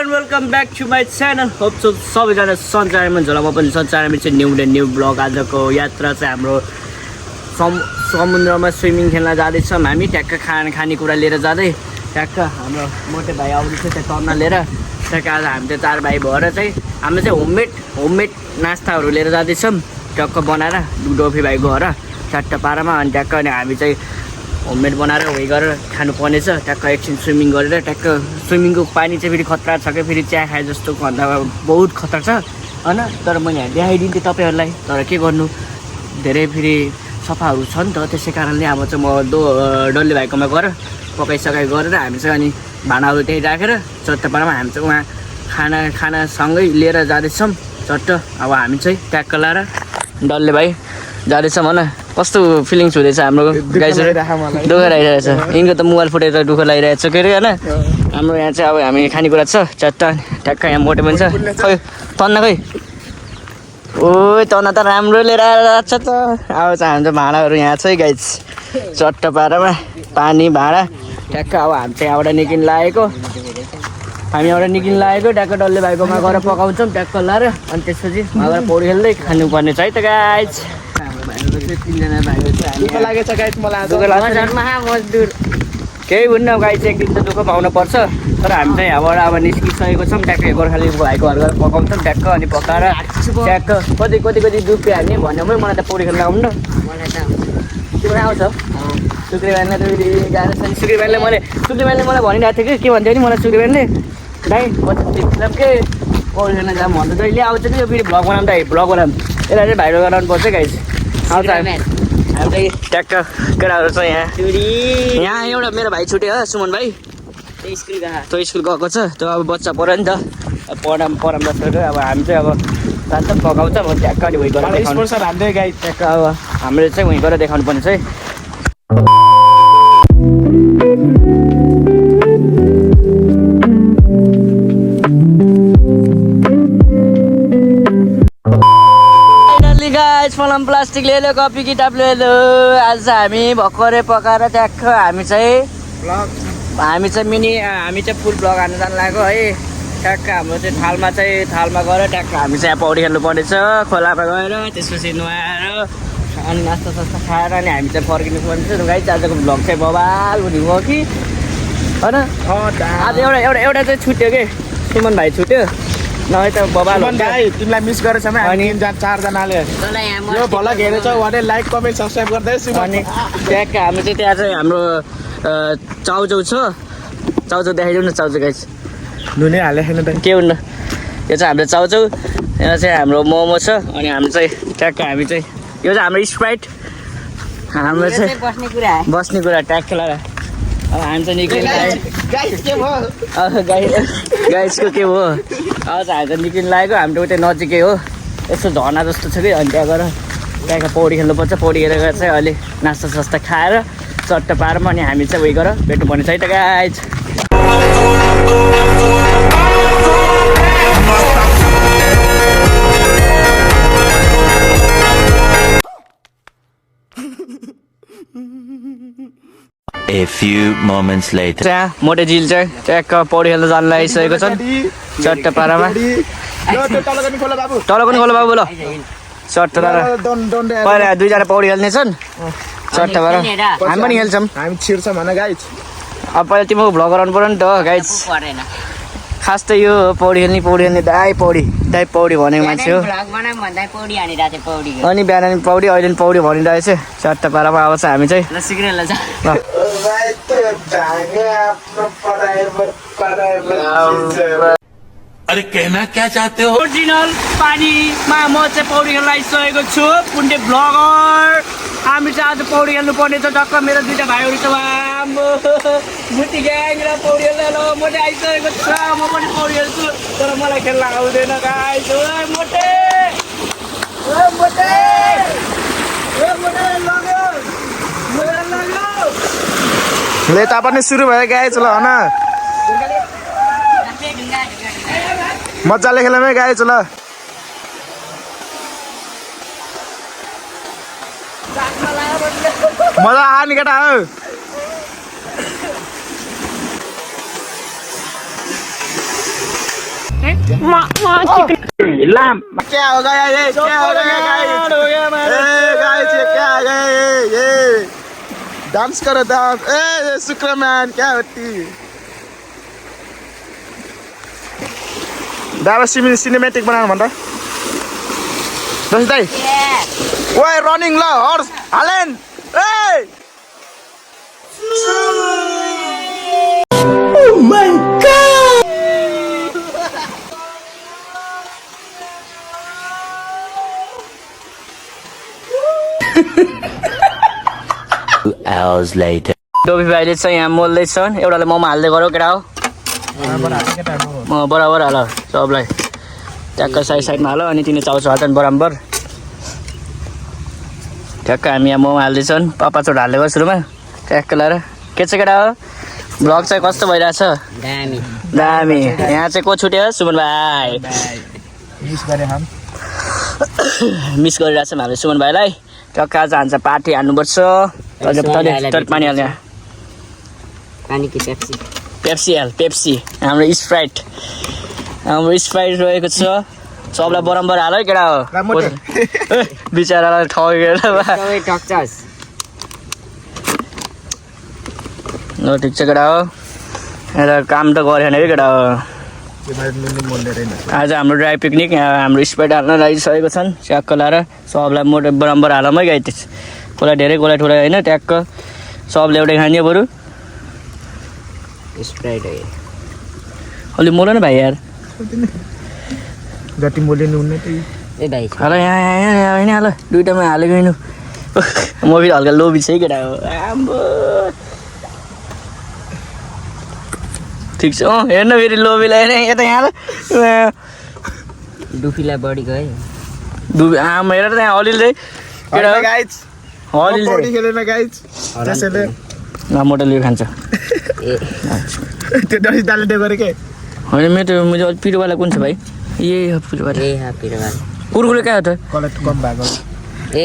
And welcome back to my channel. Hope so सबैजना सन्चारमा हुन्छ होला। म पनि सन्चारमा चाहिँ न्यू ब्लग। आजको यात्रा चाहिँ हाम्रो समुद्रमा स्विमिङ खेल्न जाँदैछौँ हामी। ट्याक्क खानेकुरा लिएर जाँदै ट्याक्क हाम्रो मोटे भाइ आउँदैछ त्यो तर्ना लिएर। ट्याक्क आज हामी चाहिँ 4 भाइ भएर चाहिँ हाम्रो चाहिँ होममेड नास्ताहरू लिएर जाँदैछौँ ट्याक्क बनाएर डोफी भाइ गएर चारवटा पारामा। अनि ट्याक्क अनि हामी चाहिँ होममेड बनाएर उयो गरेर खानुपर्नेछ। ट्याक्क एकछिन स्विमिङ गरेर ट्याक्क स्विमिङको पानी चाहिँ फेरि खतरा छ क्या, फेरि चिया खाए जस्तो भन्दा बहुत खतरा छ होइन। तर मैले यहाँ देखाइदिन्थेँ तपाईँहरूलाई, तर के गर्नु धेरै फेरि सफाहरू छ नि त, त्यसै कारणले अब चाहिँ म डल्ले भाइकोमा गएर पकाइसकाइ गरेर हामी चाहिँ अनि भाँडाहरू त्यहीँ राखेर चट्टपाडामा हामी चाहिँ उहाँ खानासँगै लिएर जाँदैछौँ चट्ट। अब हामी चाहिँ ट्याक्क लाएर डल्ले भाइ जाँदैछौँ होइन। कस्तो फिलिङ्स हुँदैछ हाम्रो गाइजहरू? दुःख लागिरहेछ यिनको त मोबाइल फुटेर दुःख लागिरहेको छ के अरे होइन। हाम्रो यहाँ चाहिँ अब हामी खानेकुरा छ चट्टा ट्याक्क यहाँ मोटे पनि छ। खै तन्ना खै ओ तन्ना त राम्रो लिएर आएर छ त। अब चाहिँ हाम्रो भाँडाहरू यहाँ छ है गाइज चट्ट पारामा पानी भाँडा ट्याक्क। अब हामी चाहिँ यहाँबाट निकिन लागेको ट्याक्क डल्ले भाइकोमा गएर पकाउँछौँ ट्याक्क लाएर। अनि त्यसपछि उहाँबाट पौडी खेल्दै खानुपर्ने छ है त गाइज। तीनजना भाइहरू चाहिँ लागेछ गाइज। मलाई केही हुन्न गाइज, एक दिन त दुःख पाउनु पर्छ। तर हामी चाहिँ यहाँबाट अब निस्किसकेको छौँ ट्याक्क गोर्खाली भाइको घर गएर पकाउँछौँ ट्याक्क। अनि पकाएर ट्याक्क कति दुध हाल्ने भन्यो भने मलाई त पौडी खेल्न आउनु मलाई त तिम्रो आउँछ। सुक्रिबानले त गाह्रो छ नि। सुक्रिबानले मलाई भनिरहेको थियो कि के भन्थ्यो नि मलाई सुक्रिबानले, दाइ मतलब के पौडी खेल्न जाऊँ भन्दा जहिले आउँछ नि यो फेरि भ्लग बनाऊँ दाइ भ्लग बनाऊँ यसलाई चाहिँ भाइरल गराउनु पर्छ गाइज। आउँछ हामी चाहिँ ट्याक्क केटाहरू छ यहाँ एउटा मेरो भाइ छुट्यो हो सुमन भाइ, त्यो स्कुल गएको छ। त्यो अब बच्चा पऱ्यो नि त पढाउँ जस्तो। अब हामी चाहिँ अब जान्छ पकाउँछ म ट्याक्क अनि उयो गरेर गाई ट्याक्क अब हामीले चाहिँ उयो गरेर देखाउनु पर्ने छ है। फलम प्लास्टिक ले लो, कपी किताब ले लो। आज हामी भर्खरै पकाएर ट्याक्क हामी चाहिँ फुल ब्लग हाल्नु जानु लाग्यो है। ट्याक्क हाम्रो चाहिँ थालमा गएर ट्याक्क हामी चाहिँ यहाँ पौडी खेल्नु पर्नेछ खोलामा गएर। त्यसपछि नुहाएर अनि नास्ता खाएर अनि हामी चाहिँ फर्किनु पर्नेछ। गाइस आजको ब्लग चाहिँ बबाल हुने भयो कि होइन। आज एउटा चाहिँ छुट्यो कि सुमन भाइ छुट्यो नभए त बबाल भाइ। तिमीलाई मिस गरेछ अनि 4जनाले यो भ्लग हेरेछौ भने लाइक कमेन्ट सब्सक्राइब गर्दै। अनि ट्याक्क हामी चाहिँ त्यहाँ चाहिँ हाम्रो चाउचाउ छ, चाउचाउ देखाइदिउँ न। चाउचाउ गाइस नुनै हाले खानु त के हुन्न। यो चाहिँ हाम्रो चाउचाउ, यहाँ चाहिँ हाम्रो मोमो छ। अनि हाम्रो चाहिँ ट्याक्क हामी चाहिँ यो चाहिँ हाम्रो स्प्राइट, हाम्रो चाहिँ बस्ने कुरा ट्याक्क लगाएर। अब हामी चाहिँ निक्लिनु गाइसको के हो अब चाहिँ हामी चाहिँ निक्लिनु लागेको। हाम्रो उतै नजिकै हो, यसो झर्ना जस्तो छ कि। अनि त्यहाँ गएर त्यहाँको पौडी खेल्नुपर्छ। पौडी खेलेर चाहिँ अहिले नास्ता खाएर चट्ट पारमा अनि हामी चाहिँ उयो गरेर भेट्नुपर्ने छ है त guys. A few moments later. त्यहाँ मोटे झिल चाहिँ ट्याक्क पौडी खेल्न जान लागिसकेको छन् चट्ट पारामा। तल पनि खोलो बाबु ल चट्ट पारा। पहिला 2जना पौडी खेल्ने छन् चट्ट पारा, हामी पनि खेल्छौँ। हामी छिर्छौँ भने गाइज। अब पहिला तिम्रो भ्लग गराउनु पऱ्यो नि त गाइज। खास त यो पौडी खेल्ने दाइ पौडी भनेको मान्छे हो। अनि बिहान पौडी अहिले पनि पौडी भनिरहेछ चट्ट पारामा। अब चाहिँ हामी चाहिँ अरे कहना क्या चाहते हो? ओरिजिनल पानीमा म चाहिँ पौडी खेल्न आइसकेको छु। पुण्य ब्लगर हामी चाहिँ आज पौडी खेल्नु पर्ने छ। टक्क मेरो 2टा भाइहरू छ मुटी ग्याङ र पौडी खेल्न म चाहिँ आइसकेको छ। म पनि पौडी खेल्छु तर मलाई खेल्न आउँदैन गाइस। लेता पनि सुरु भयो गाइस ल होइन। मजाले खेलौँ है गाइस ल। मजा आयो नि केटा हो। क्या हो गया ये क्या हो गया गाइस ये क्या आ गया ये डांस करो डांस ये शुक्रमैन क्या होती दादा सिनेमेटिक बनाउनु भन्दा दोस्तै ओए रनिङ ल हर्स हालेन ए Oh my god 2 hours later. डोबी भाइले चाहिँ यहाँ मोल्दैछन् एउटाले मोमो हाल्दै गरौ केटा हो बराबर हाल सबलाई ट्याक्क साइडमा हाल अनि तिनी चाउचाउ हाल्छन् बराबर ट्याक्क हामी यहाँ मोमो हाल्दैछन् पापाचोट हालेको सुरुमा ट्याक्क लाएर के चाहिँ केटा हो भ्लग चाहिँ कस्तो भइरहेछ दामी यहाँ चाहिँ को छुट्यो सुमन भाइ मिस गरिरहेछौँ हामीले सुमन भाइलाई टक्क आज हान्छ पार्टी हान्नुपर्छ पानी हाल्ने पानी कि पेप्सी पेप्सी हाल पेप्सी हाम्रो स्प्राइट रहेको छ सबलाई बराबर हाल है केटा हो बिचरालाई ठगेर सबै टक्चस ल ठिक छ केटा हो एउटा काम त गरेन है केटा हो आज हाम्रो ड्राई पिकनिक हाम्रो स्प्राइट हाल्न लागिसकेको छन् च्याक्क लाएर सबलाई मोटो बराबर हालमै गए कसलाई धेरै कसलाई ठुलो होइन ट्याक्क सबले एउटै खाने बरु स्प्राइट है अलि मोल न भाइ यार जति मोले नुन्ने त्यही ए भाइ हाल यहाँ होइन हाल दुइटामा हालेको होइन म फेरि हल्का लोभी छ है केटा हो आम्बो ठिक छ हेर्न फेरि लोभीलाई यता यहाँ डुफीलाई बढी गयो डुबी आमा हेर त यहाँ अलिल चाहिँ केटा हो गाइस अलिल पौडी चाहिँ खेलेन गाइस त्यसैले मोटो लियो खान्छ ए त्यो डरी दाले दे गरे के होइन मेरो मुझे अलिक पिरोवाला कुन छ भाइ ए पिरोवाला ए हा पिरवाल कुरकुरे कहाँ हो त कलेक्ट कम भएको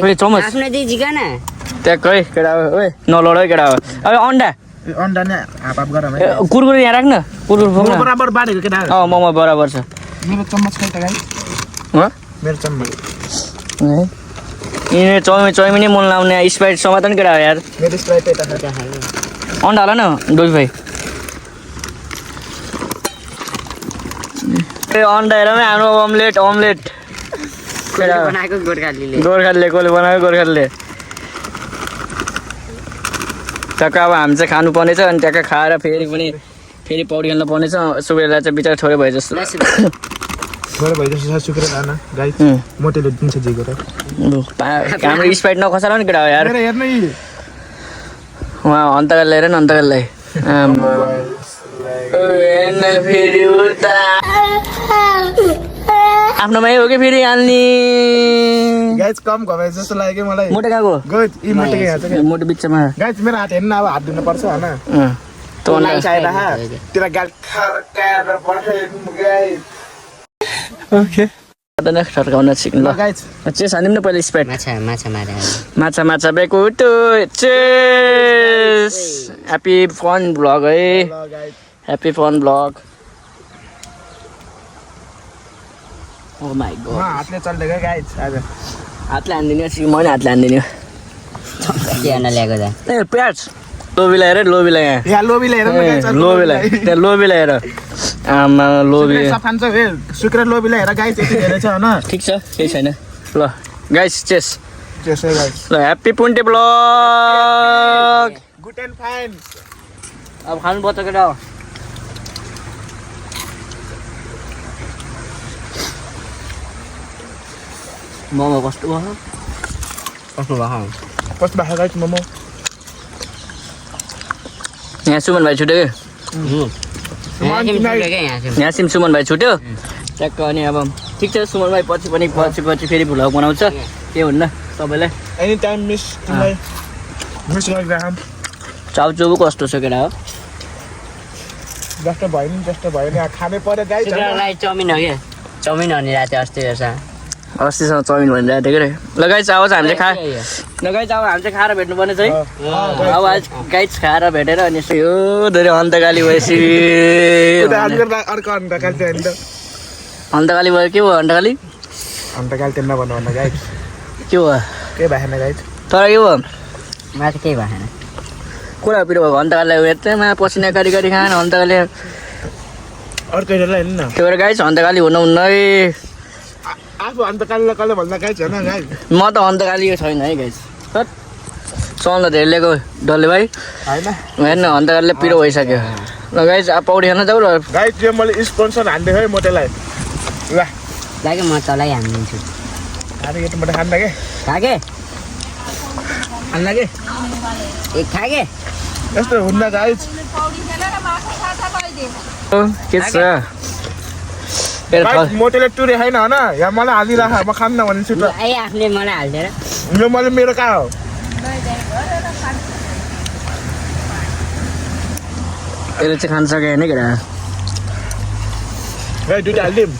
ओए चमच आफ्नो दिजी गाना ट्याक्क है केटा हो ओए नलड है केटा हो अब अन्डा अन्डा ने हाफ हाफ गरम है कुरकुरे यहाँ राख्न कुरकुरे मोमो फोक्न बराबर बाडेको केटा मोमो बराबर छ मेरो चम्मच खै त गाइस हो मेरो चम्मच यिनीहरू चाउमिन नै मन लाउने स्प्राइट समाधान केटा हो यार मेरो स्प्राइट यता छ अन्डा हाल न डोबी भाइ ए अन्डा हेरमै हाम्रो अमलेट बनाएको गोर्खालीले गोर्खालीले कसले बनाएको गोर्खालीले ट्याक्क अब हामी चाहिँ खानुपर्नेछ अनि ट्याक्क खाएर फेरि पौडी खेल्नु पर्नेछ सुबेरलाई चाहिँ बिचरा थोरै भयो जस्तो गरे भइ जस्तो सुकेर खाना गाइस मोटेले दिन्छ जिगो र हाम्रो स्प्राइट नखसाल नि केटा हो यार मेरो हेर्न यी उहाँ अन्तकाल ल्याएर नि अन्तकाललाई आफ्नोमै हो कि फेरि हाल्ने गाइस कम घमाइ जस्तो लाग्यो मलाई मोटो गएको गयो यी मोटे यहाँ छ मोटो बिचमा गाइस मेरो हात हेर्न अब हात धुनु पर्छ हैन त चाहिदा हा तेरा गाल खर्काएर पठाइदिनु गाइस ओके ठर्काउन सिक्नु ल गाइस चेस हान्दिउँ न पहिला स्प्राइट माछा मारे माछा बेकुटो चेस happy fun blog hello guys happy fun blog oh my म गॉड हातले चल्दै गयो गाइस आज हातले हान्दिने मैले हातले हान्दिने के गर्न ल्याएको दा ए प्याज लोबीलाई हेर लोबीलाई यहाँ यहाँ लोबीले हेर न गाइस लोबीलाई त्यहाँ लोबीलाई हेर आमा लोबी सब खान्छ हे सुक्रे लोबीले हेर गाइस यति धेरै छ हैन ठिक छ केही छैन ल गाइस चेस त्यसै गाइस ल happy पुन्टे blog good and fine अब खानु पर्छ केटा हो मोमो कस्तो भयो कस्तो भयो कस्तो भएको गाइस मोमो यहाँ सुमन भाइ छुट्यो यहाँ सिम सुमन भाइ छुट्यो ट्याक्क अनि अब ठिक छ सुमन भाइ पछि फेरि भ्लग बनाउँछ के हुन्न तपाईँलाई एनी टाइम मिस तिमीलाई मिस गरिराखम चाउचाउ कस्तो छ केटा हो जस्तो भयो नि खानै पर्यो गाइस सुक्रालाई चाउमिन हो क्या चाउमिन भनिरहेको थियो अस्ति रहेछ अस्तिसम्म चाउमिन भनिरहेको थियो के ल गाइस अब चाहिँ हामीले हामी चाहिँ खाएर भेट्नुपर्ने चाहिँ अब आज गाइस खाएर भेटेर अनि यो धेरै अन्तकाली भएपछि अर्को अन्त खान्छ नि त अन्तकाली भयो के भयो अन्तकाली अन्त गाली तेल नभन्नु गाइज के भयो के भएन गाइज तर के भयो मलाई त केही भएन कुरा पिरो भएको अन्तकालीलाई यत्रोमा पसिना गरी गरी खान अन्तकाली अर्को हेरेर हेर्नु न त्यो भएर गाइस अन्तकाली हुनुहुन्न है आफू अन्तकालीलाई कसले भन्दा गाइज होइन गाइज म त अन्तकाली छैन है गाइस चल्न धेरै लिएको डल्ले भाइ होइन हेर्न अन्तकालीले पिरो भइसक्यो ल गाइस अब पौडी खान जाउँ र गाइज त्यो मैले स्पोन्सर हान्दिएको है मोटेलाई ल लाग्यो म तँलाई हानिदिन्छु अरे केटीबाट खान्न के खागे खान्न के एक खागे यस्तो हुन्न गाइज के छ गाइज मोटेले टुरे छैन होइन यहाँ मलाई हालिराख म खान्न भनेपछि त ए आफूले मलाई हालिदिएर यो मैले मेरो कहाँ हो यसले चाहिँ खान सके होइन केटा गाइज दुइटा हालिदिउँ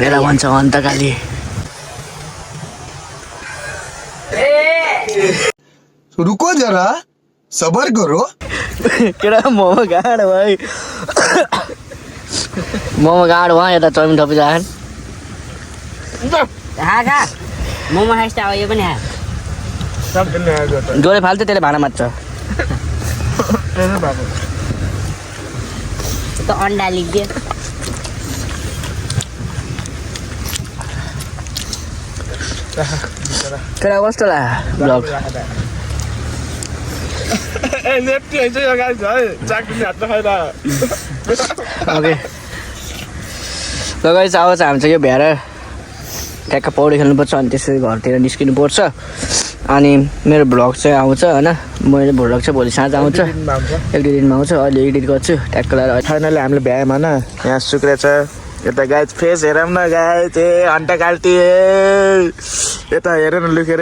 यसलाई भन्छ अन्तकाली रुको जरा सबर करो केटा मोमो गाड भाइ मोमो गाड भयो यता चाउमिन थपी जान खा खा मोमो खाइस् त अब यो पनि खा सक्दैन आज त जोले फाल्थ्यो त्यसले भाँडा मात्छ त्यसै भएको त अन्डा लिखिदियो केटा कस्तो लाग्यो ब्लग ए लेफ्टी हैन यो गाइज है चाकले हात खाइरा ओके ल गाइस अब चाहिँ हामी चाहिँ यो भ्याएर ट्याक्क पौडी खेल्नुपर्छ अनि त्यसरी घरतिर निस्किनुपर्छ अनि मेरो भ्लग चाहिँ आउँछ होइन मेरो भ्लग चाहिँ भोलि साँझ आउँछ एक दुई दिनमा आउँछ अहिले एडिट गर्छु ट्याक्क लगाएर फाइनली हामीले भ्याएम होइन यहाँ सुक्रेछ यता गाइज फेस हेरौँ न गाइज ए अन्टा काल्टी यता हेर न लुकेर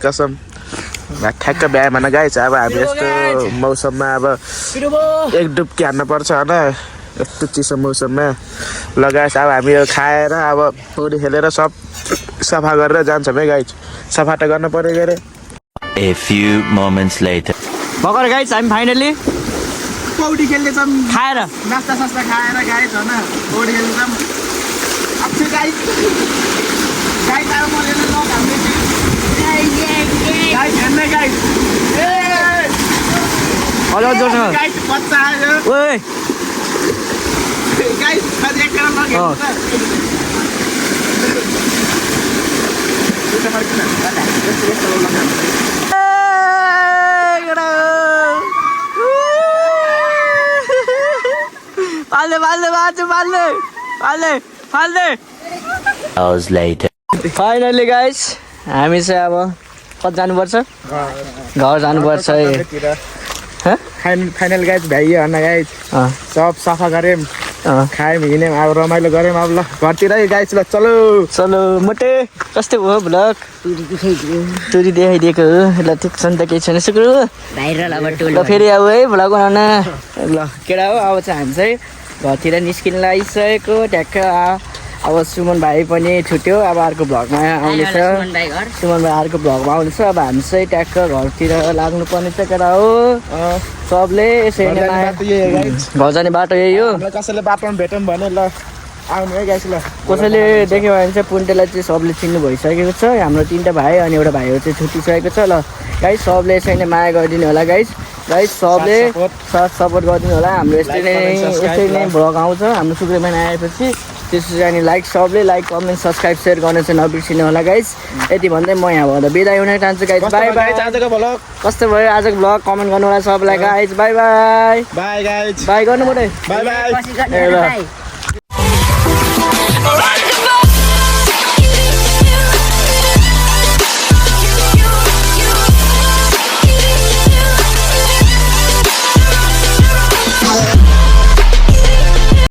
कसम ठ्याक्क भ्याएम होइन गाइज अब हामी यस्तो मौसममा अब एक डुब्की हान्नुपर्छ होइन यस्तो चिसो मौसममा लगाएछ अब हामी यो खाएर अब पौडी खेलेर सब सफा गरेर जान्छौँ है गाइज सफा त गर्नु पऱ्यो के अरे A few moments later. भर्खर गाइस हामी फाइनली पौडी खेल्नेछौँ खाएर नास्ता सास्ता खाएर गाइज होइन पौडी खेल्नेछौँ अब चाहिँ गाइज गाइज अब मैले गाइज हेर्ने गाइज हजुर जोसँग गाइज बच्चा आयो ओए गाइज एक बेला लगेको फाल्दै फाल्दै बाँच्यो फाल्दै फाल्दै फाल्दै Hours later. फाइनली गाइस हामी चाहिँ अब कति जानुपर्छ घर जानुपर्छ है फाइनल गाइज भ्याइयो होइन गाइज सब सफा गऱ्यौँ खायौँ हिँड्यौँ अब रमाइलो गऱ्यौँ अब ल घरतिरै गाइज ल चलो चलो मोटे कस्तो भयो भ्लग टुरी देखाइदिएको हो ल ठिक छ नि त केही छैन सुक्रु भाइरल अब टोल ल फेरि अब है भ्लग बनाउन ल केटा हो अब चाहिँ हामी चाहिँ घरतिर निस्किन लागिसकेको ट्याक्क अब सुमन भाइ पनि छुट्यो अब अर्को भ्लगमा आउनेछ सुमन भाइ अर्को भ्लगमा आउनेछ अब हामी चाहिँ ट्याक्क घरतिर लाग्नुपर्ने छ केटा हो सबले यसरी नै घर जाने बाटो यही हो कसैले बाटोमा भेटौँ भने ल आउनु है गाइज ल कसैले देख्यो भने चाहिँ पुन्टेलाई चाहिँ सबले चिन्नु भइसकेको छ हाम्रो तिनवटा भाइ अनि एउटा भाइहरू चाहिँ छुट्टिसकेको छ ल गाइज सबले यसरी नै माया गरिदिनु होला गाइज सबले साथ सपोर्ट गरिदिनु होला हाम्रो यस्तै नै भ्लग आउँछ हाम्रो शुक्रबार आएपछि त्यसरी अनि सबले लाइक कमेन्ट सब्सक्राइब सेयर गर्न चाहिँ नबिर्सिनु होला गाइज यति भन्दै म यहाँबाट बिदा हुन चाहन्छु गाइज बाई बाई आजको भ्लग कस्तो भयो आजको भ्लग कमेन्ट गर्नु होला सबलाई guys by by by guys by गर्नु पर्यो बाई बाई ए ल